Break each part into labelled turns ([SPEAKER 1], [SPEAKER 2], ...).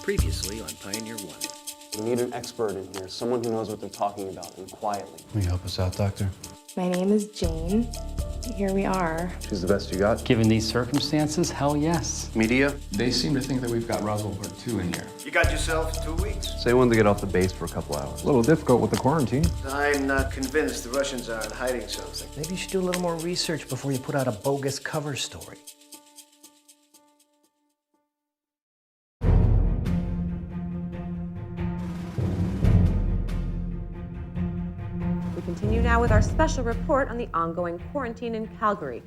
[SPEAKER 1] Previously on Pioneer One.
[SPEAKER 2] We need an expert in here, someone who knows what they're talking about, and quietly.
[SPEAKER 3] Will you help us out, Doctor?
[SPEAKER 4] My name is Jane. Here we are.
[SPEAKER 2] She's the best you got?
[SPEAKER 3] Given these circumstances, hell yes.
[SPEAKER 2] Media?
[SPEAKER 5] They seem to think that we've got Roswell Part 2 in here.
[SPEAKER 6] You got yourself 2 weeks.
[SPEAKER 2] Say one to get off the base for a couple hours.
[SPEAKER 5] A little difficult with the quarantine.
[SPEAKER 6] I'm not convinced the Russians aren't hiding something.
[SPEAKER 1] Maybe you should do a little more research before you put out a bogus cover story.
[SPEAKER 7] We continue now with our special report on the ongoing quarantine in Calgary.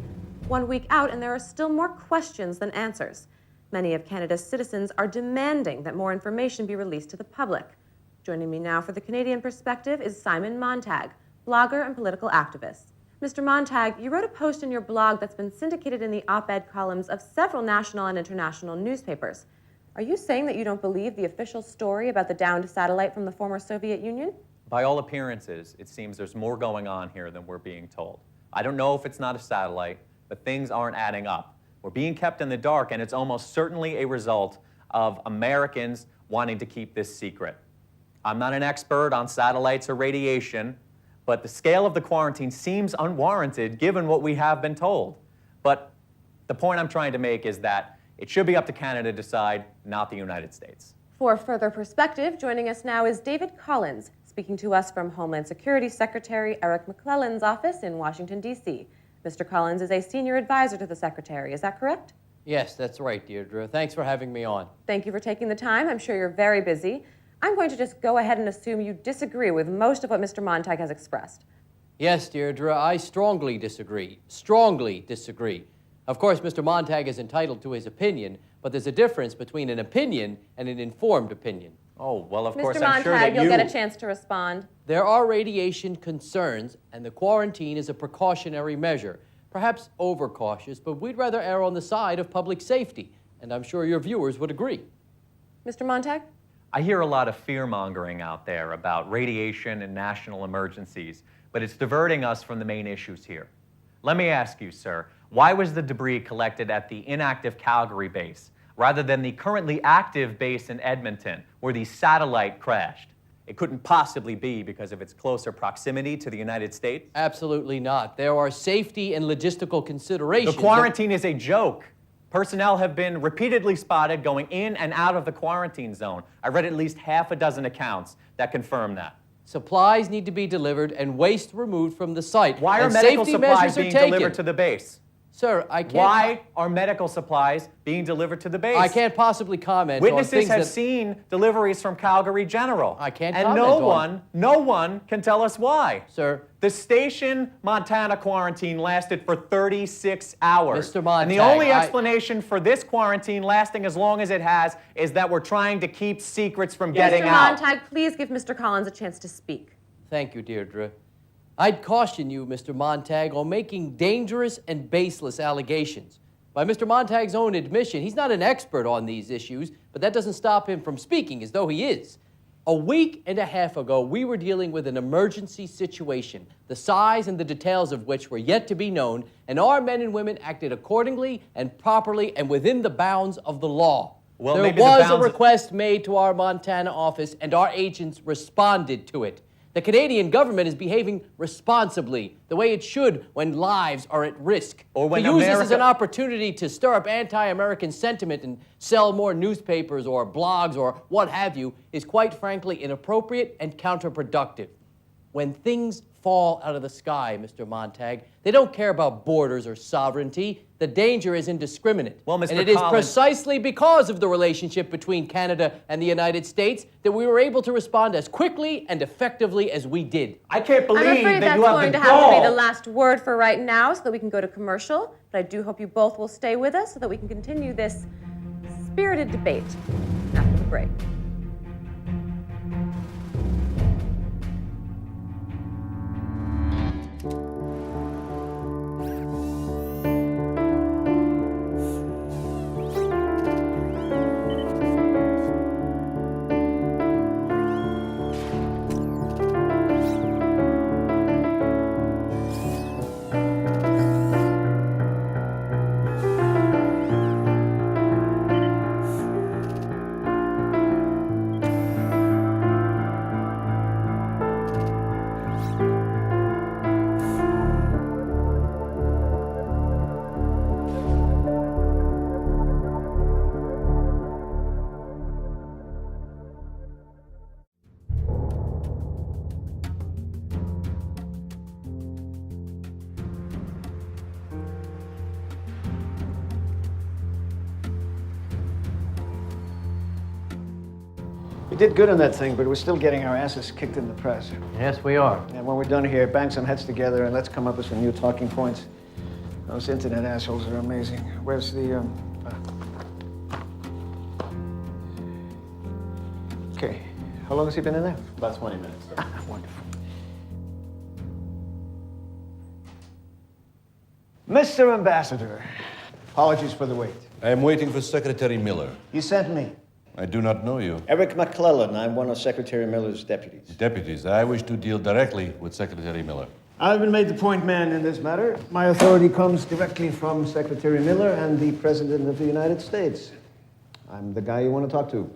[SPEAKER 7] 1 week out, and there are still more questions than answers. Many of Canada's citizens are demanding that more information be released to the public. Joining me now for the Canadian perspective is Simon Montag, blogger and political activist. Mr. Montag, you wrote a post in your blog that's been syndicated in the op-ed columns of several national and international newspapers. Are you saying that you don't believe the official story about the downed satellite from the former Soviet Union?
[SPEAKER 8] By all appearances, it seems there's more going on here than we're being told. I don't know if it's not a satellite, but things aren't adding up. We're being kept in the dark, and it's almost certainly a result of Americans wanting to keep this secret. I'm not an expert on satellites or radiation, but the scale of the quarantine seems unwarranted given what we have been told. But the point I'm trying to make is that it should be up to Canada to decide, not the United States.
[SPEAKER 7] For further perspective, joining us now is David Collins, speaking to us from Homeland Security Secretary Eric McClellan's office in Washington, D.C. Mr. Collins is a senior advisor to the Secretary. Is that correct?
[SPEAKER 9] Yes, that's right, Deirdre. Thanks for having me on.
[SPEAKER 7] Thank you for taking the time. I'm sure you're very busy. I'm going to just go ahead and assume you disagree with most of what Mr. Montag has expressed.
[SPEAKER 9] Yes, Deirdre, I strongly disagree. Strongly disagree. Of course, Mr. Montag is entitled to his opinion, but there's a difference between an opinion and an informed opinion.
[SPEAKER 8] Oh, well, of course,
[SPEAKER 7] Mr.
[SPEAKER 8] I'm sure that
[SPEAKER 7] Montag, you'll get a chance to respond.
[SPEAKER 9] There are radiation concerns, and the quarantine is a precautionary measure. Perhaps overcautious, but we'd rather err on the side of public safety, and I'm sure your viewers would agree.
[SPEAKER 7] Mr. Montag?
[SPEAKER 8] I hear a lot of fear-mongering out there about radiation and national emergencies, but it's diverting us from the main issues here. Let me ask you, sir, why was the debris collected at the inactive Calgary base rather than the currently active base in Edmonton, where the satellite crashed? It couldn't possibly be because of its closer proximity to the United States?
[SPEAKER 9] Absolutely not. There are safety and logistical considerations.
[SPEAKER 8] The quarantine is a joke. Personnel have been repeatedly spotted going in and out of the quarantine zone. I read at least half a dozen accounts that confirm that.
[SPEAKER 9] Supplies need to be delivered and waste removed from the site.
[SPEAKER 8] Why are
[SPEAKER 9] and
[SPEAKER 8] medical
[SPEAKER 9] safety
[SPEAKER 8] supplies
[SPEAKER 9] measures are
[SPEAKER 8] being
[SPEAKER 9] taken.
[SPEAKER 8] delivered to the base?
[SPEAKER 9] Sir, I can't...
[SPEAKER 8] Why are medical supplies being delivered to the base?
[SPEAKER 9] I can't possibly comment on
[SPEAKER 8] Witnesses
[SPEAKER 9] things
[SPEAKER 8] have
[SPEAKER 9] that...
[SPEAKER 8] seen deliveries from Calgary General.
[SPEAKER 9] I can't
[SPEAKER 8] and
[SPEAKER 9] comment
[SPEAKER 8] no one can tell us why.
[SPEAKER 9] Sir.
[SPEAKER 8] The Station, Montana quarantine lasted for 36 hours.
[SPEAKER 9] Mr. Montag,
[SPEAKER 8] and the only explanation for this quarantine lasting as long as it has is that we're trying to keep secrets from getting out.
[SPEAKER 7] Mr. Montag, please give Mr. Collins a chance to speak.
[SPEAKER 9] Thank you, Deirdre. I'd caution you, Mr. Montag, on making dangerous and baseless allegations. By Mr. Montag's own admission, he's not an expert on these issues, but that doesn't stop him from speaking as though he is. A week and a half ago, we were dealing with an emergency situation, the size and the details of which were yet to be known, and our men and women acted accordingly and properly and within the bounds of the law.
[SPEAKER 8] Well,
[SPEAKER 9] there
[SPEAKER 8] maybe
[SPEAKER 9] was a request made to our Montana office, and our agents responded to it. The Canadian government is behaving responsibly, the way it should when lives are at risk.
[SPEAKER 8] Or when
[SPEAKER 9] to use this as
[SPEAKER 8] America-
[SPEAKER 9] an opportunity to stir up anti-American sentiment and sell more newspapers or blogs or what have you is quite frankly inappropriate and counterproductive. When things fall out of the sky, Mr. Montag, they don't care about borders or sovereignty. The danger is indiscriminate.
[SPEAKER 8] Well, Mr.
[SPEAKER 9] And it is
[SPEAKER 8] Collins-
[SPEAKER 9] precisely because of the relationship between Canada and the United States that we were able to respond as quickly and effectively as we did.
[SPEAKER 8] I can't believe
[SPEAKER 7] I'm afraid
[SPEAKER 8] that
[SPEAKER 7] that's
[SPEAKER 8] you have
[SPEAKER 7] going
[SPEAKER 8] the
[SPEAKER 7] to have to be the
[SPEAKER 8] gall.
[SPEAKER 7] last word for right now so that we can go to commercial. But I do hope you both will stay with us so that we can continue this spirited debate after the break.
[SPEAKER 6] We did good on that thing, but we're still getting our asses kicked in the press.
[SPEAKER 9] Yes, we are.
[SPEAKER 6] And when we're done here, bang some heads together and let's come up with some new talking points. Those internet assholes are amazing. Where's the, Okay. How long has he been in there?
[SPEAKER 2] About 20 minutes.
[SPEAKER 6] Wonderful. Mr. Ambassador, apologies for the wait.
[SPEAKER 10] I am waiting for Secretary Miller.
[SPEAKER 6] You sent me.
[SPEAKER 10] I do not know you.
[SPEAKER 6] Eric McClellan. I'm one of Secretary Miller's deputies.
[SPEAKER 10] Deputies, I wish to deal directly with Secretary Miller.
[SPEAKER 6] I've been made the point man in this matter. My authority comes directly from Secretary Miller and the President of the United States. I'm the guy you want to talk to.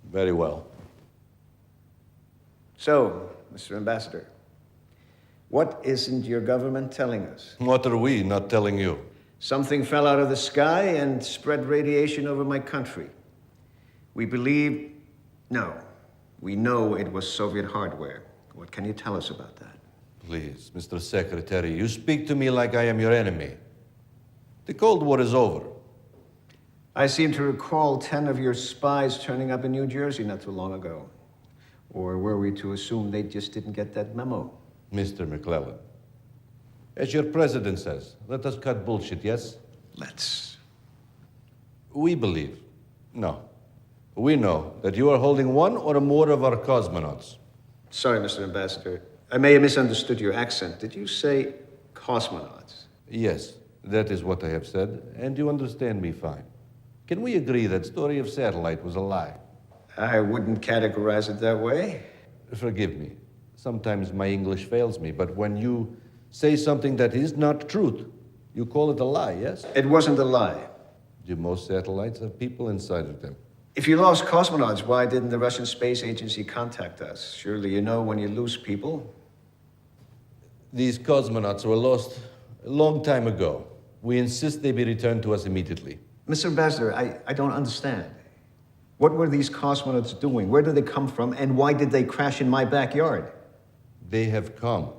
[SPEAKER 10] Very well.
[SPEAKER 6] So, Mr. Ambassador, what isn't your government telling us?
[SPEAKER 10] What are we not telling you?
[SPEAKER 6] Something fell out of the sky and spread radiation over my country. We believe, no, we know it was Soviet hardware. What can you tell us about that?
[SPEAKER 10] Please, Mr. Secretary, you speak to me like I am your enemy. The Cold War is over.
[SPEAKER 6] I seem to recall 10 of your spies turning up in New Jersey not too long ago. Or were we to assume they just didn't get that memo?
[SPEAKER 10] Mr. McClellan, as your president says, let us cut bullshit, yes?
[SPEAKER 6] Let's.
[SPEAKER 10] We believe, no, we know that you are holding one or more of our cosmonauts.
[SPEAKER 6] Sorry, Mr. Ambassador. I may have misunderstood your accent. Did you say cosmonauts?
[SPEAKER 10] Yes, that is what I have said, and you understand me fine. Can we agree that story of satellite was a lie?
[SPEAKER 6] I wouldn't categorize it that way.
[SPEAKER 10] Forgive me. Sometimes my English fails me, but when you say something that is not truth, you call it a lie, yes?
[SPEAKER 6] It wasn't a lie.
[SPEAKER 10] Do most satellites have people inside of them?
[SPEAKER 6] If you lost cosmonauts, why didn't the Russian Space Agency contact us? Surely you know when you lose people.
[SPEAKER 10] These cosmonauts were lost a long time ago. We insist they be returned to us immediately.
[SPEAKER 6] Mr. Ambassador, I don't understand. What were these cosmonauts doing? Where did they come from? And why did they crash in my backyard?
[SPEAKER 10] They have come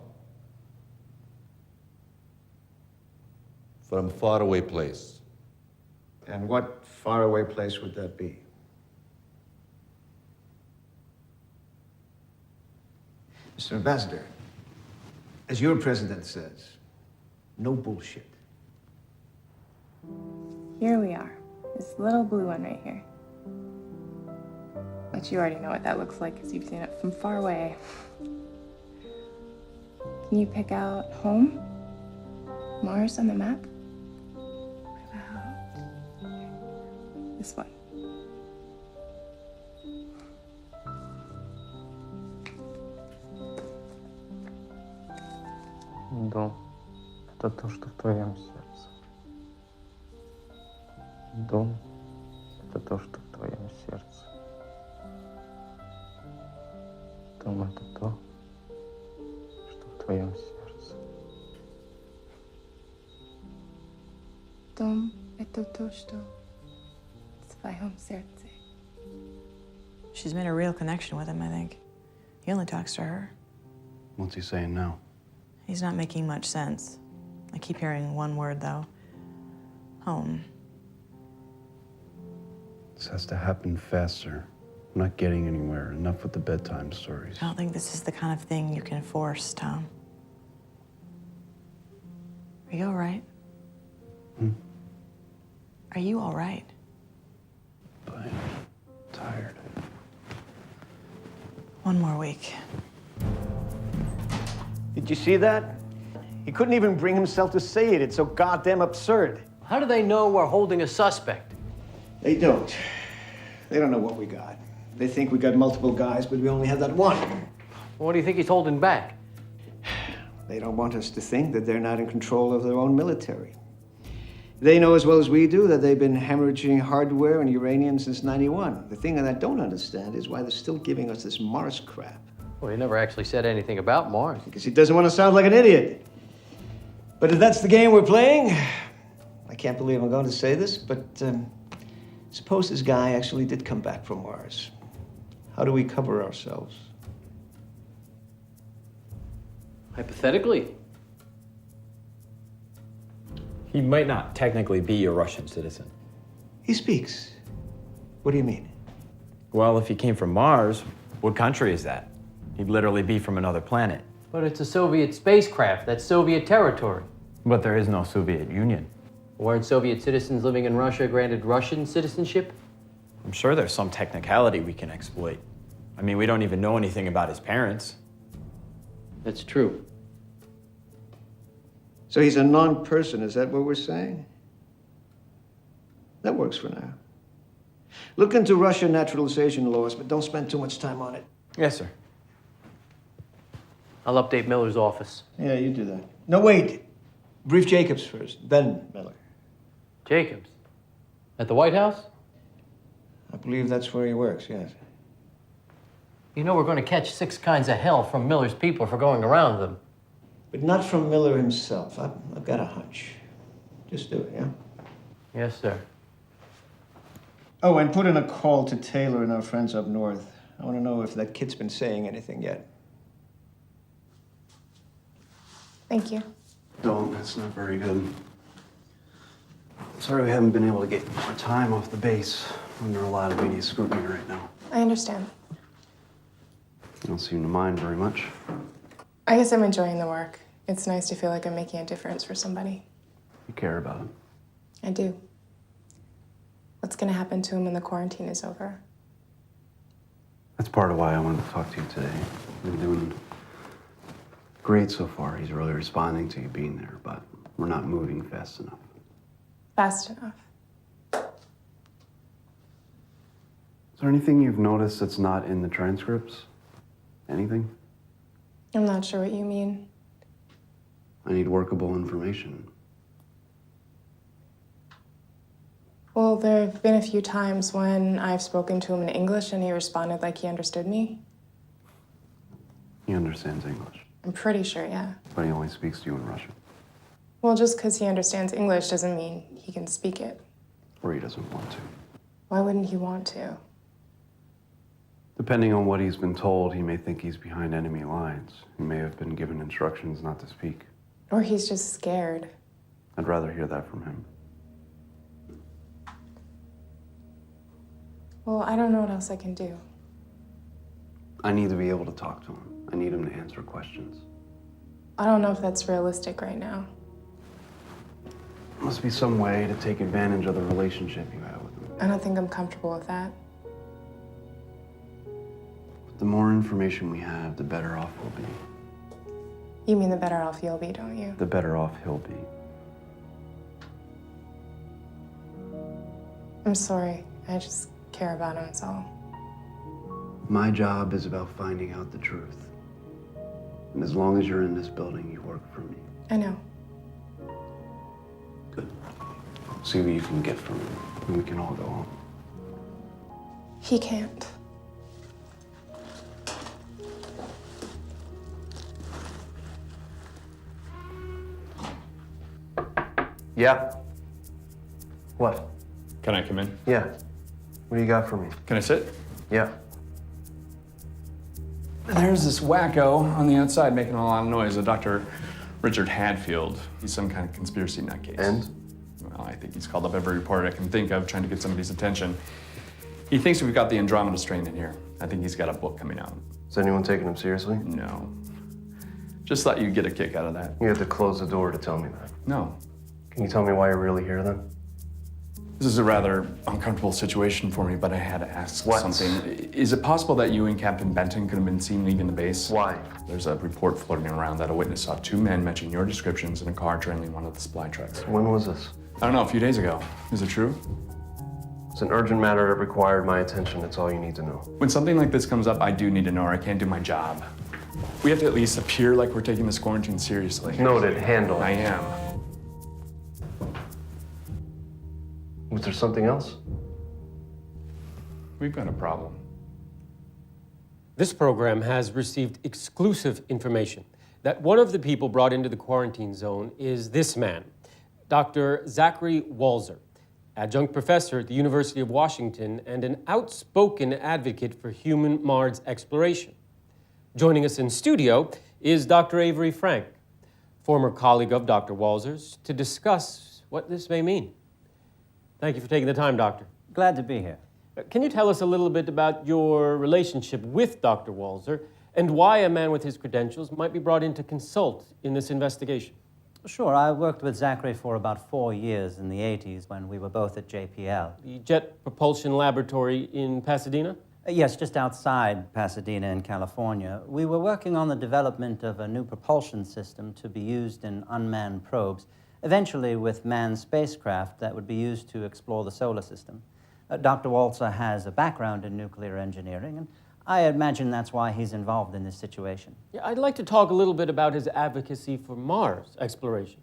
[SPEAKER 10] from a faraway place.
[SPEAKER 6] And what faraway place would that be? Mr. Ambassador, as your president says, no bullshit.
[SPEAKER 4] Here we are. This little blue one right here. But you already know what that looks like because you've seen it from far away. Can you pick out home? Mars on the map? What about this one?
[SPEAKER 3] Дом — это то, что в твоем сердце. Дом — это то, что в твоем сердце. Дом — это то, что в твоем сердце.
[SPEAKER 4] Дом — это то, что в твоем сердце.
[SPEAKER 11] She's made a real connection with him, I think. He only talks to her.
[SPEAKER 5] What's he saying now?
[SPEAKER 11] He's not making much sense. I keep hearing one word, though. Home.
[SPEAKER 5] This has to happen faster. I'm not getting anywhere. Enough with the bedtime stories.
[SPEAKER 11] I don't think this is the kind of thing you can force, Tom. Are you all right? Are you all right?
[SPEAKER 5] But I'm tired.
[SPEAKER 11] One more week.
[SPEAKER 6] Did you see that? He couldn't even bring himself to say it. It's so goddamn absurd.
[SPEAKER 9] How do they know we're holding a suspect?
[SPEAKER 6] They don't. They don't know what we got. They think we got multiple guys, but we only have that one.
[SPEAKER 9] What do you think he's holding back?
[SPEAKER 6] They don't want us to think that they're not in control of their own military. They know as well as we do that they've been hemorrhaging hardware and uranium since '91. The thing that I don't understand is why they're still giving us this Mars crap.
[SPEAKER 9] Well, he never actually said anything about Mars.
[SPEAKER 6] Because he doesn't want to sound like an idiot. But if that's the game we're playing, I can't believe I'm going to say this, but suppose this guy actually did come back from Mars. How do we cover ourselves?
[SPEAKER 9] Hypothetically.
[SPEAKER 12] He might not technically be a Russian citizen.
[SPEAKER 6] He speaks. What do you mean?
[SPEAKER 12] Well, if he came from Mars, what country is that? He'd literally be from another planet.
[SPEAKER 9] But it's a Soviet spacecraft. That's Soviet territory.
[SPEAKER 12] But there is no Soviet Union.
[SPEAKER 9] Weren't Soviet citizens living in Russia granted Russian citizenship?
[SPEAKER 12] I'm sure there's some technicality we can exploit. I mean, we don't even know anything about his parents.
[SPEAKER 9] That's true.
[SPEAKER 6] So he's a non-person, is that what we're saying? That works for now. Look into Russian naturalization laws, but don't spend too much time on it.
[SPEAKER 12] Yes, sir.
[SPEAKER 9] I'll update Miller's office.
[SPEAKER 6] Yeah, you do that. No, wait. Brief Jacobs first, then Miller.
[SPEAKER 9] Jacobs? At the White House?
[SPEAKER 6] I believe that's where he works, yes.
[SPEAKER 9] You know we're going to catch 6 kinds of hell from Miller's people for going around them.
[SPEAKER 6] But not from Miller himself. I've got a hunch. Just do it, yeah?
[SPEAKER 9] Yes, sir.
[SPEAKER 6] Oh, and put in a call to Taylor and our friends up north. I want to know if that kid's been saying anything yet.
[SPEAKER 4] Thank you.
[SPEAKER 5] Don't, that's not very good. Sorry we haven't been able to get more time off the base. We're under a lot of media scrutiny right now.
[SPEAKER 4] I understand.
[SPEAKER 5] You don't seem to mind very much.
[SPEAKER 4] I guess I'm enjoying the work. It's nice to feel like I'm making a difference for somebody.
[SPEAKER 5] You care about him.
[SPEAKER 4] I do. What's going to happen to him when the quarantine is over?
[SPEAKER 5] That's part of why I wanted to talk to you today. You've been doing great so far. He's really responding to you being there, but we're not moving fast enough.
[SPEAKER 4] Fast enough.
[SPEAKER 5] Is there anything you've noticed that's not in the transcripts? Anything?
[SPEAKER 4] I'm not sure what you mean.
[SPEAKER 5] I need workable information.
[SPEAKER 4] Well, there have been a few times when I've spoken to him in English and he responded like he understood me.
[SPEAKER 5] He understands English,
[SPEAKER 4] I'm pretty sure, yeah.
[SPEAKER 5] but he only speaks to you in Russian.
[SPEAKER 4] Well, just because he understands English doesn't mean he can speak it.
[SPEAKER 5] Or he doesn't want to.
[SPEAKER 4] Why wouldn't he want to?
[SPEAKER 5] Depending on what he's been told, he may think he's behind enemy lines. He may have been given instructions not to speak.
[SPEAKER 4] Or he's just scared.
[SPEAKER 5] I'd rather hear that from him.
[SPEAKER 4] Well, I don't know what else I can do.
[SPEAKER 5] I need to be able to talk to him. I need him to answer questions.
[SPEAKER 4] I don't know if that's realistic right now.
[SPEAKER 5] There must be some way to take advantage of the relationship you have with him.
[SPEAKER 4] I don't think I'm comfortable with that.
[SPEAKER 5] But the more information we have, the better off we'll be.
[SPEAKER 4] You mean the better off you'll be, don't you?
[SPEAKER 5] The better off he'll be.
[SPEAKER 4] I'm sorry. I just care about him, that's all.
[SPEAKER 5] My job is about finding out the truth. And as long as you're in this building, you work for me.
[SPEAKER 4] I know.
[SPEAKER 5] Good. See what you can get from him, and we can all go home.
[SPEAKER 4] He can't.
[SPEAKER 2] Yeah. What?
[SPEAKER 13] Can I come in?
[SPEAKER 2] Yeah. What do you got for me?
[SPEAKER 13] Can I sit?
[SPEAKER 2] Yeah.
[SPEAKER 13] There's this wacko on the outside making a lot of noise, a Dr. Richard Hadfield. He's some kind of conspiracy nutcase.
[SPEAKER 2] And?
[SPEAKER 13] Well, I think he's called up every reporter I can think of trying to get somebody's attention. He thinks we've got the Andromeda strain in here. I think he's got a book coming out.
[SPEAKER 2] Is anyone taking him seriously?
[SPEAKER 13] No. Just thought you'd get a kick out of that.
[SPEAKER 2] You had to close the door to tell me that.
[SPEAKER 13] No.
[SPEAKER 2] Can you tell me why you're really here then?
[SPEAKER 13] This is a rather uncomfortable situation for me, but I had to ask
[SPEAKER 2] What?
[SPEAKER 13] something. Is it possible that you and Captain Benton could have been seen leaving the base?
[SPEAKER 2] Why?
[SPEAKER 13] There's a report floating around that a witness saw 2 men matching your descriptions in a car trailing one of the supply trucks.
[SPEAKER 2] When was this?
[SPEAKER 13] I don't know, a few days ago. Is it true?
[SPEAKER 2] It's an urgent matter that required my attention. That's all you need to know.
[SPEAKER 13] When something like this comes up, I do need to know or I can't do my job. We have to at least appear like we're taking this quarantine seriously.
[SPEAKER 2] Noted. Handle.
[SPEAKER 13] I am.
[SPEAKER 2] Was there something else?
[SPEAKER 13] We've got a problem.
[SPEAKER 14] This program has received exclusive information that one of the people brought into the quarantine zone is this man, Dr. Zachary Walzer, adjunct professor at the University of Washington and an outspoken advocate for human Mars exploration. Joining us in studio is Dr. Avery Frank, former colleague of Dr. Walzer's, to discuss what this may mean. Thank you for taking the time, Doctor.
[SPEAKER 1] Glad to be here.
[SPEAKER 14] Can you tell us a little bit about your relationship with Dr. Walzer and why a man with his credentials might be brought in to consult in this investigation?
[SPEAKER 15] Sure, I worked with Zachary for about 4 years in the 80s when we were both at JPL.
[SPEAKER 14] The Jet Propulsion Laboratory in Pasadena?
[SPEAKER 15] Yes, just outside Pasadena in California. We were working on the development of a new propulsion system to be used in unmanned probes, eventually with manned spacecraft that would be used to explore the solar system. Dr. Walzer has a background in nuclear engineering, and I imagine that's why he's involved in this situation.
[SPEAKER 14] Yeah, I'd like to talk a little bit about his advocacy for Mars exploration.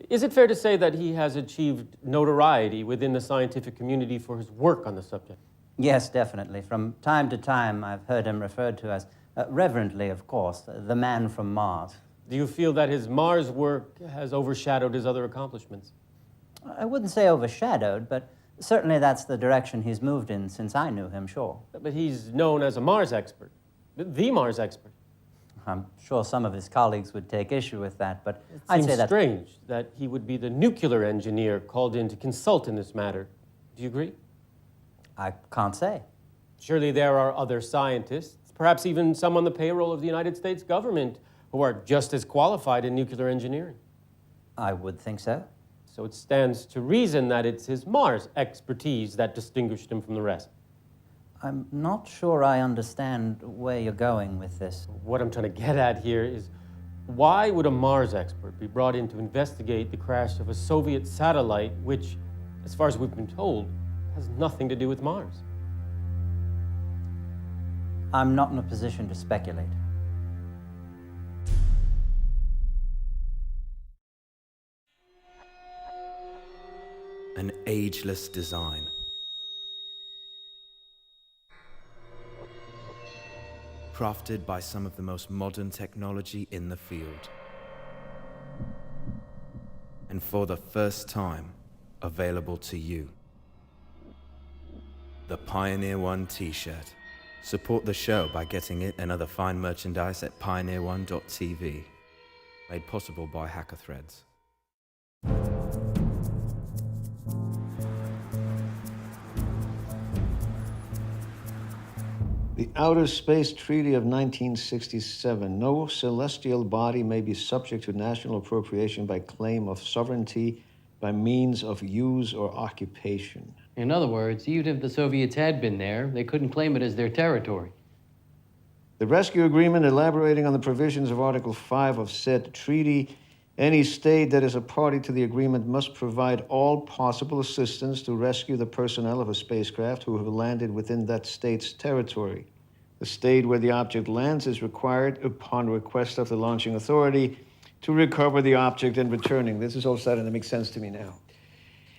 [SPEAKER 14] Is it fair to say that he has achieved notoriety within the scientific community for his work on the subject?
[SPEAKER 15] Yes, definitely. From time to time, I've heard him referred to as, reverently, of course, the man from Mars.
[SPEAKER 14] Do you feel that his Mars work has overshadowed his other accomplishments?
[SPEAKER 15] I wouldn't say overshadowed, but certainly that's the direction he's moved in since I knew him, sure.
[SPEAKER 14] But he's known as a Mars expert, the Mars expert.
[SPEAKER 15] I'm sure some of his colleagues would take issue with that, but
[SPEAKER 14] I'd say that's strange that he would be the nuclear engineer called in to consult in this matter. Do you agree?
[SPEAKER 15] I can't say.
[SPEAKER 14] Surely there are other scientists, perhaps even some on the payroll of the United States government, who are just as qualified in nuclear engineering.
[SPEAKER 15] I would think so.
[SPEAKER 14] So it stands to reason that it's his Mars expertise that distinguished him from the rest.
[SPEAKER 15] I'm not sure I understand where you're going with this.
[SPEAKER 14] What I'm trying to get at here is, why would a Mars expert be brought in to investigate the crash of a Soviet satellite which, as far as we've been told, has nothing to do with Mars?
[SPEAKER 15] I'm not in a position to speculate.
[SPEAKER 16] An ageless design. Crafted by some of the most modern technology in the field. And for the first time, available to you. The Pioneer One t-shirt. Support the show by getting it and other fine merchandise at pioneerone.tv. Made possible by Hacker Threads.
[SPEAKER 6] The Outer Space Treaty of 1967. No celestial body may be subject to national appropriation by claim of sovereignty by means of use or occupation.
[SPEAKER 9] In other words, even if the Soviets had been there, they couldn't claim it as their territory.
[SPEAKER 6] The rescue agreement elaborating on the provisions of Article 5 of said treaty, any state that is a party to the agreement must provide all possible assistance to rescue the personnel of a spacecraft who have landed within that state's territory. The state where the object lands is required, upon request of the launching authority, to recover the object and returning. This is all starting to make sense to me now.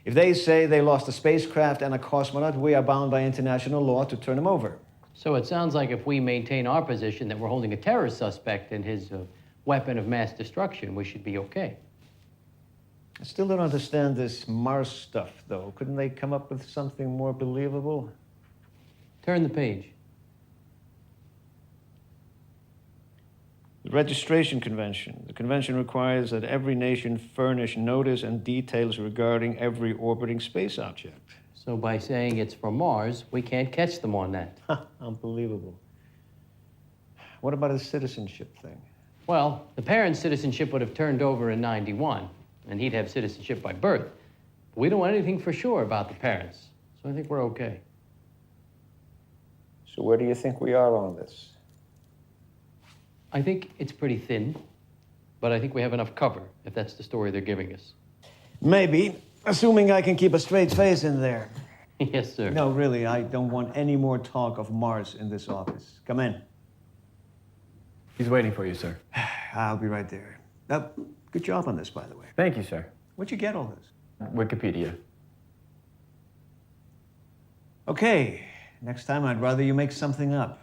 [SPEAKER 6] If they say they lost a spacecraft and a cosmonaut, we are bound by international law to turn them over.
[SPEAKER 9] So it sounds like if we maintain our position that we're holding a terrorist suspect in his weapon of mass destruction, we should be okay.
[SPEAKER 6] I still don't understand this Mars stuff, though. Couldn't they come up with something more believable?
[SPEAKER 9] Turn the page.
[SPEAKER 6] The Registration Convention. The convention requires that every nation furnish notice and details regarding every orbiting space object.
[SPEAKER 9] So by saying it's from Mars, we can't catch them on that.
[SPEAKER 6] Unbelievable. What about the citizenship thing?
[SPEAKER 9] Well, the parent's citizenship would have turned over in 91, and he'd have citizenship by birth. But we don't know anything for sure about the parents, so I think we're okay.
[SPEAKER 6] So where do you think we are on this?
[SPEAKER 9] I think it's pretty thin, but I think we have enough cover, if that's the story they're giving us.
[SPEAKER 6] Maybe, assuming I can keep a straight face in there.
[SPEAKER 9] Yes, sir.
[SPEAKER 6] No, really, I don't want any more talk of Mars in this office. Come in.
[SPEAKER 12] He's waiting for you, sir.
[SPEAKER 6] I'll be right there. Good job on this, by the way.
[SPEAKER 12] Thank you, sir.
[SPEAKER 6] Where'd you get all this?
[SPEAKER 12] Wikipedia.
[SPEAKER 6] Okay, next time I'd rather you make something up.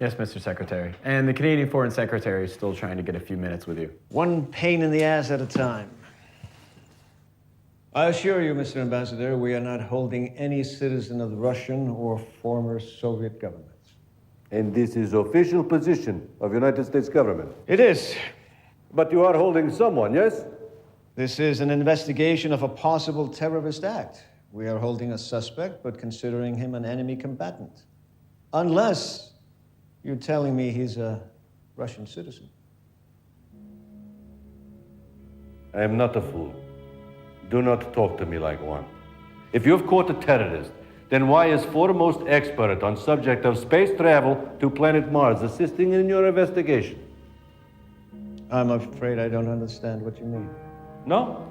[SPEAKER 12] Yes, Mr. Secretary. And the Canadian Foreign Secretary is still trying to get a few minutes with you.
[SPEAKER 6] One pain in the ass at a time. I assure you, Mr. Ambassador, we are not holding any citizen of the Russian or former Soviet governments.
[SPEAKER 10] And this is official position of United States government?
[SPEAKER 6] It is.
[SPEAKER 10] But you are holding someone, yes?
[SPEAKER 6] This is an investigation of a possible terrorist act. We are holding a suspect, but considering him an enemy combatant. Unless you're telling me he's a Russian citizen.
[SPEAKER 10] I am not a fool. Do not talk to me like one. If you've caught a terrorist, then why is foremost expert on subject of space travel to planet Mars assisting in your investigation?
[SPEAKER 6] I'm afraid I don't understand what you mean.
[SPEAKER 10] No?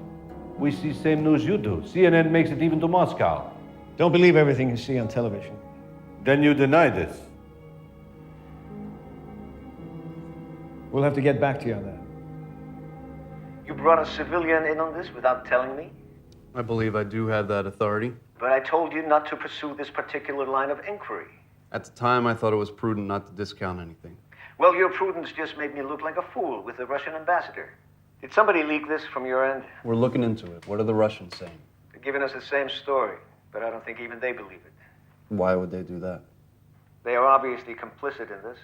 [SPEAKER 10] We see same news you do. CNN makes it even to Moscow.
[SPEAKER 6] Don't believe everything you see on television.
[SPEAKER 10] Then you deny this.
[SPEAKER 6] We'll have to get back to you on that.
[SPEAKER 17] You brought a civilian in on this without telling me?
[SPEAKER 5] I believe I do have that authority.
[SPEAKER 17] But I told you not to pursue this particular line of inquiry.
[SPEAKER 5] At the time, I thought it was prudent not to discount anything.
[SPEAKER 17] Well, your prudence just made me look like a fool with the Russian ambassador. Did somebody leak this from your end?
[SPEAKER 5] We're looking into it. What are the Russians saying?
[SPEAKER 17] They're giving us the same story, but I don't think even they believe it.
[SPEAKER 5] Why would they do that?
[SPEAKER 17] They are obviously complicit in this.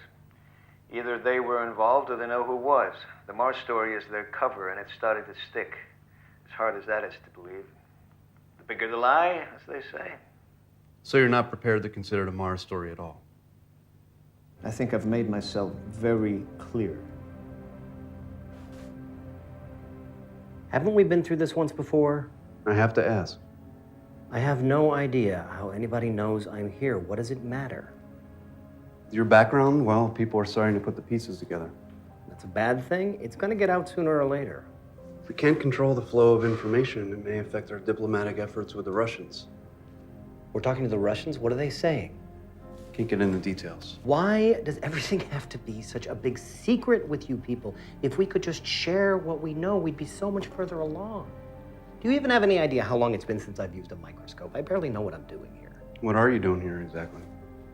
[SPEAKER 17] Either they were involved or they know who was. The Mars story is their cover, and it's starting to stick. As hard as that is to believe. The bigger the lie, as they say.
[SPEAKER 5] So you're not prepared to consider the Mars story at all?
[SPEAKER 6] I think I've made myself very clear.
[SPEAKER 1] Haven't we been through this once before?
[SPEAKER 5] I have to ask.
[SPEAKER 1] I have no idea how anybody knows I'm here. What does it matter?
[SPEAKER 5] Your background, well, people are starting to put the pieces together.
[SPEAKER 1] That's a bad thing. It's going to get out sooner or later.
[SPEAKER 5] If we can't control the flow of information, it may affect our diplomatic efforts with the Russians.
[SPEAKER 1] We're talking to the Russians? What are they saying?
[SPEAKER 5] Can't get into details.
[SPEAKER 1] Why does everything have to be such a big secret with you people? If we could just share what we know, we'd be so much further along. Do you even have any idea how long it's been since I've used a microscope? I barely know what I'm doing here.
[SPEAKER 5] What are you doing here exactly?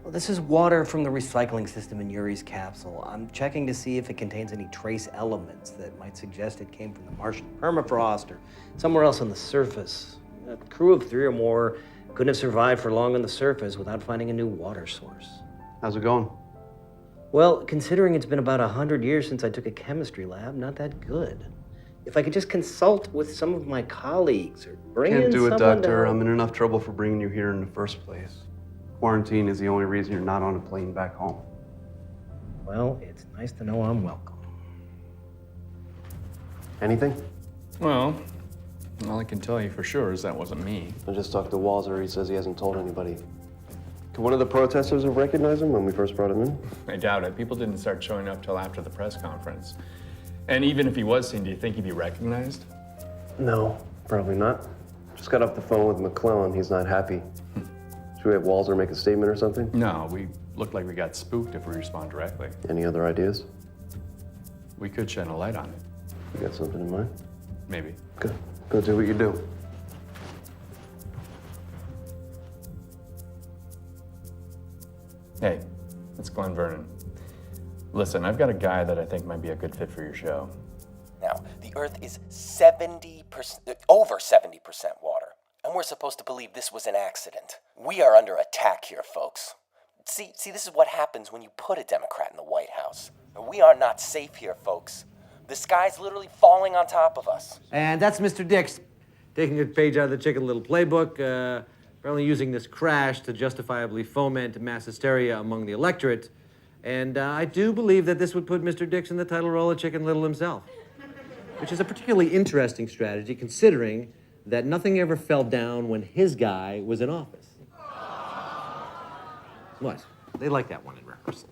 [SPEAKER 1] Well, this is water from the recycling system in Yuri's capsule. I'm checking to see if it contains any trace elements that might suggest it came from the Martian permafrost or somewhere else on the surface. A crew of 3 or more couldn't have survived for long on the surface without finding a new water source.
[SPEAKER 5] How's it going?
[SPEAKER 1] Well, considering it's been about 100 years since I took a chemistry lab, not that good. If I could just consult with some of my colleagues or bring in
[SPEAKER 5] Can't do it,
[SPEAKER 1] someone
[SPEAKER 5] Doctor.
[SPEAKER 1] to...
[SPEAKER 5] I'm in enough trouble for bringing you here in the first place. Quarantine is the only reason you're not on a plane back home.
[SPEAKER 1] Well, it's nice to know I'm welcome.
[SPEAKER 2] Anything?
[SPEAKER 13] Well, all I can tell you for sure is that wasn't me.
[SPEAKER 2] I just talked to Walzer. He says he hasn't told anybody. Could one of the protesters have recognized him when we first brought him in?
[SPEAKER 13] I doubt it. People didn't start showing up till after the press conference. And even if he was seen, do you think he'd be recognized?
[SPEAKER 2] No, probably not. Just got off the phone with McClellan. He's not happy. Should we have Walzer make a statement or something?
[SPEAKER 13] No, we look like we got spooked if we respond directly.
[SPEAKER 2] Any other ideas?
[SPEAKER 13] We could shed a light on it.
[SPEAKER 2] You got something in mind?
[SPEAKER 13] Maybe.
[SPEAKER 2] Good. Go do what you do.
[SPEAKER 13] Hey, it's Glenn Vernon. Listen, I've got a guy that I think might be a good fit for your show.
[SPEAKER 18] Now, the Earth is 70%, over 70% water, and we're supposed to believe this was an accident. We are under attack here, folks. See, this is what happens when you put a Democrat in the White House. We are not safe here, folks. The sky's literally falling on top of us.
[SPEAKER 19] And that's Mr. Dix, taking a page out of the Chicken Little playbook, apparently using this crash to justifiably foment mass hysteria among the electorate. And I do believe that this would put Mr. Dix in the title role of Chicken Little himself, which is a particularly interesting strategy considering that nothing ever fell down when his guy was in office. What? They like that one in rehearsal.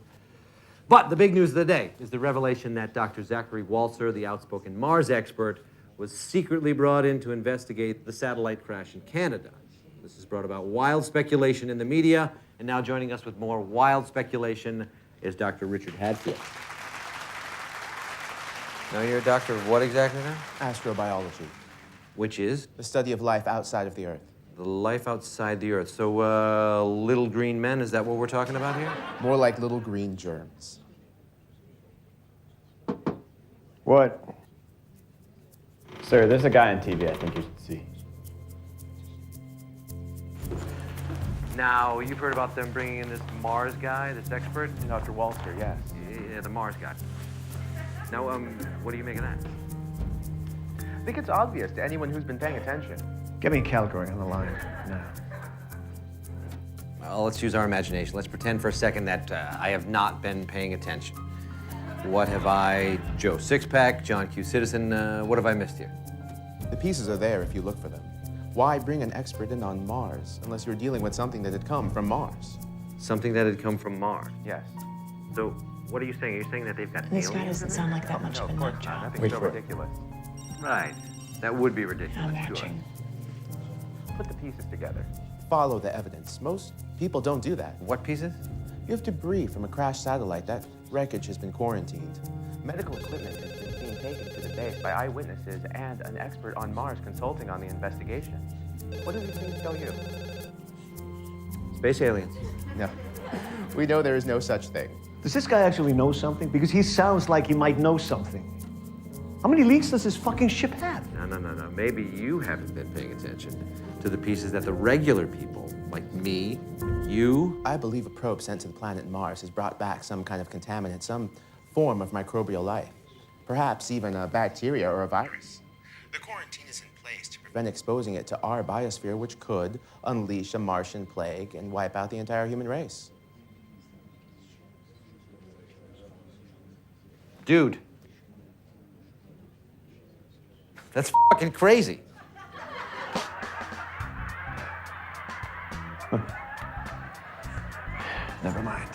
[SPEAKER 19] But the big news of the day is the revelation that Dr. Zachary Walzer, the outspoken Mars expert, was secretly brought in to investigate the satellite crash in Canada. This has brought about wild speculation in the media, and now joining us with more wild speculation is Dr. Richard Hadfield. Now you're a doctor of what exactly now?
[SPEAKER 20] Astrobiology.
[SPEAKER 19] Which is?
[SPEAKER 20] The study of life outside of the Earth.
[SPEAKER 19] The life outside the Earth. So, little green men, is that what we're talking about here?
[SPEAKER 20] More like little green germs.
[SPEAKER 6] What?
[SPEAKER 12] Sir, there's a guy on TV I think you should see.
[SPEAKER 19] Now, you've heard about them bringing in this Mars guy, this expert?
[SPEAKER 20] Dr. Walzer, yes.
[SPEAKER 19] Yeah, the Mars guy. Now, what do you make of that?
[SPEAKER 20] I think it's obvious to anyone who's been paying attention.
[SPEAKER 6] Get me Calgary on the line now.
[SPEAKER 19] Well, let's use our imagination. Let's pretend for a second that I have not been paying attention. What have I, Joe Sixpack, John Q. Citizen, what have I missed here?
[SPEAKER 20] The pieces are there if you look for them. Why bring an expert in on Mars unless you're dealing with something that had come from Mars?
[SPEAKER 19] Something that had come from Mars?
[SPEAKER 20] Yes.
[SPEAKER 19] So, what are you saying? Are you saying that they've got
[SPEAKER 11] This guy
[SPEAKER 19] aliens?
[SPEAKER 11] doesn't sound like that much of a nut job.
[SPEAKER 20] Nothing so ridiculous.
[SPEAKER 19] Right. That would be ridiculous,
[SPEAKER 11] I'm
[SPEAKER 19] sure.
[SPEAKER 11] watching.
[SPEAKER 20] Put the pieces together. Follow the evidence. Most people don't do that.
[SPEAKER 19] What pieces?
[SPEAKER 20] You have debris from a crashed satellite. That wreckage has been quarantined. Medical equipment has been seen taken to the base by eyewitnesses and an expert on Mars consulting on the investigation. What do these things tell you?
[SPEAKER 19] Space aliens.
[SPEAKER 20] No. We know there is no such thing.
[SPEAKER 6] Does this guy actually know something? Because he sounds like he might know something. How many leaks does this fucking ship have?
[SPEAKER 19] No. Maybe you haven't been paying attention to the pieces that the regular people, like me, you...
[SPEAKER 20] I believe a probe sent to the planet Mars has brought back some kind of contaminant, some form of microbial life. Perhaps even a bacteria or a virus. The quarantine is in place to prevent exposing it to our biosphere, which could unleash a Martian plague and wipe out the entire human race.
[SPEAKER 19] Dude. That's fucking crazy.
[SPEAKER 6] Never mind.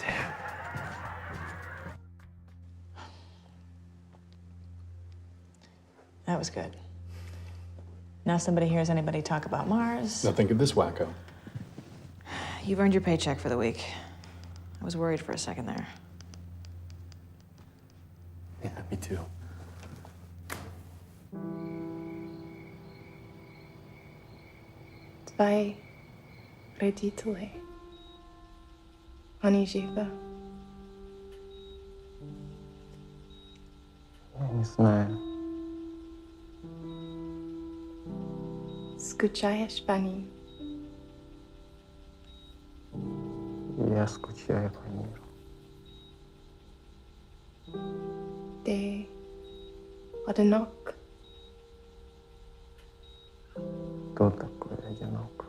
[SPEAKER 11] That was good. Now somebody hears anybody talk about Mars.
[SPEAKER 13] Now think of this wacko.
[SPEAKER 11] You've earned your paycheck for the week. I was worried for a second there.
[SPEAKER 13] Yeah, me too.
[SPEAKER 4] Zwei родителей. Они живы.
[SPEAKER 3] Я не знаю.
[SPEAKER 4] Скучаешь по ним?
[SPEAKER 3] Я скучаю по миру.
[SPEAKER 4] Ты одинок?
[SPEAKER 3] Кто такой одинок?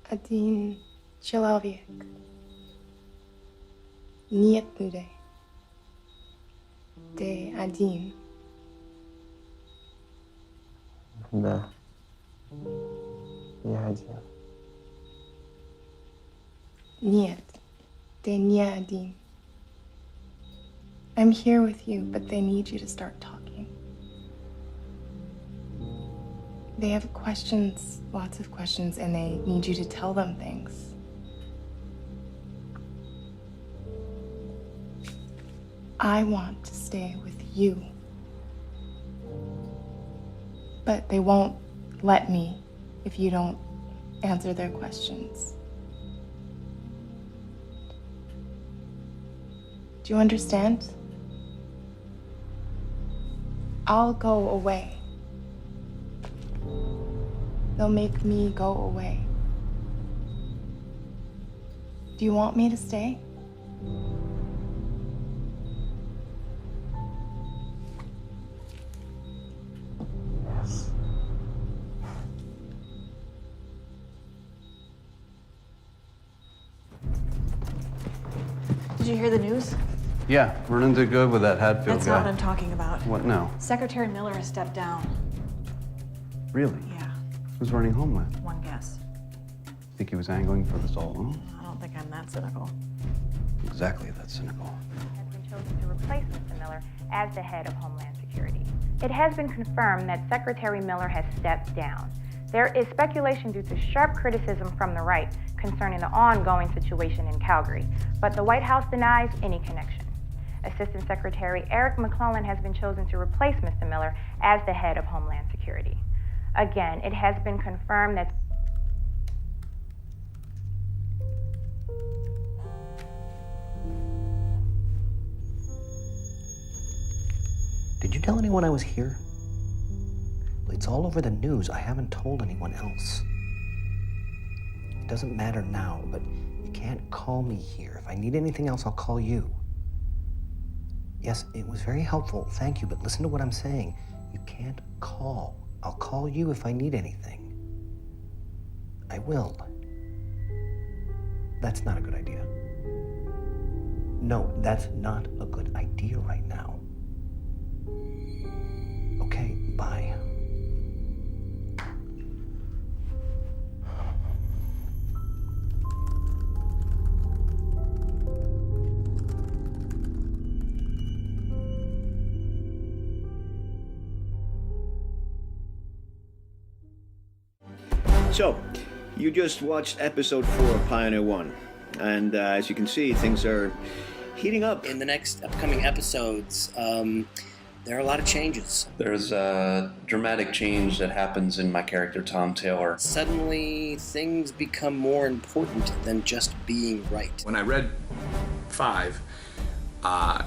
[SPEAKER 4] Один человек. Нет людей. Ты один.
[SPEAKER 3] Да. Я один.
[SPEAKER 4] Нет, ты не один. I'm here with you, but they need you to start talking. They have questions, lots of questions, and they need you to tell them things. I want to stay with you. But they won't let me if you don't answer their questions. Do you understand? I'll go away. They'll make me go away. Do you want me to stay?
[SPEAKER 3] Yes.
[SPEAKER 11] Did you hear the news?
[SPEAKER 5] Yeah, Vernon did good with that Hatfield
[SPEAKER 11] That's
[SPEAKER 5] guy.
[SPEAKER 11] not what I'm talking about.
[SPEAKER 5] What now?
[SPEAKER 11] Secretary Miller has stepped down.
[SPEAKER 5] Really?
[SPEAKER 11] Yeah,
[SPEAKER 5] Who's running home with?
[SPEAKER 11] one guess.
[SPEAKER 5] Think he was angling for this all along?
[SPEAKER 11] I don't think I'm that cynical.
[SPEAKER 5] Exactly that cynical.
[SPEAKER 21] Has been chosen to replace Mr. Miller as the head of Homeland Security. It has been confirmed that Secretary Miller has stepped down. There is speculation due to sharp criticism from the right concerning the ongoing situation in Calgary, but the White House denies any connection. Assistant Secretary Eric McClellan has been chosen to replace Mr. Miller as the head of Homeland Security. Again, it has been confirmed that
[SPEAKER 1] Did you tell anyone I was here? It's all over the news. I haven't told anyone else. It doesn't matter now, but you can't call me here. If I need anything else, I'll call you. Yes, it was very helpful, thank you, but listen to what I'm saying. You can't call. I'll call you if I need anything. I will. That's not a good idea. No, that's not a good idea right now. Okay, bye.
[SPEAKER 6] So, you just watched episode 4 of Pioneer 1. And as you can see, things are heating up.
[SPEAKER 8] In the next upcoming episodes, there are a lot of changes.
[SPEAKER 2] There's a dramatic change that happens in my character, Tom Taylor.
[SPEAKER 8] Suddenly, things become more important than just being right.
[SPEAKER 13] When I read 5,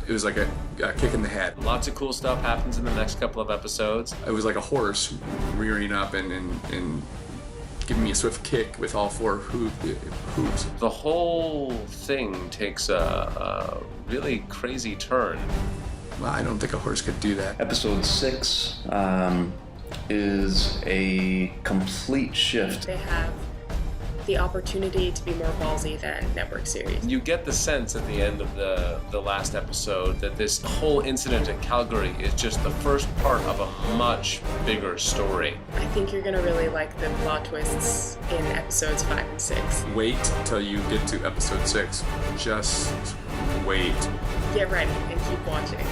[SPEAKER 13] it was like a kick in the head.
[SPEAKER 2] Lots of cool stuff happens in the next couple of episodes.
[SPEAKER 13] It was like a horse rearing up and giving me a swift kick with all 4 hooves.
[SPEAKER 2] The whole thing takes a really crazy turn.
[SPEAKER 13] Well, I don't think a horse could do that.
[SPEAKER 2] Episode 6 is a complete shift.
[SPEAKER 22] They have the opportunity to be more ballsy than network series.
[SPEAKER 2] You get the sense at the end of the last episode that this whole incident at Calgary is just the first part of a much bigger story.
[SPEAKER 22] I think you're gonna really like the plot twists in episodes 5 and 6.
[SPEAKER 13] Wait till you get to episode 6. Just wait.
[SPEAKER 22] Get ready and keep watching.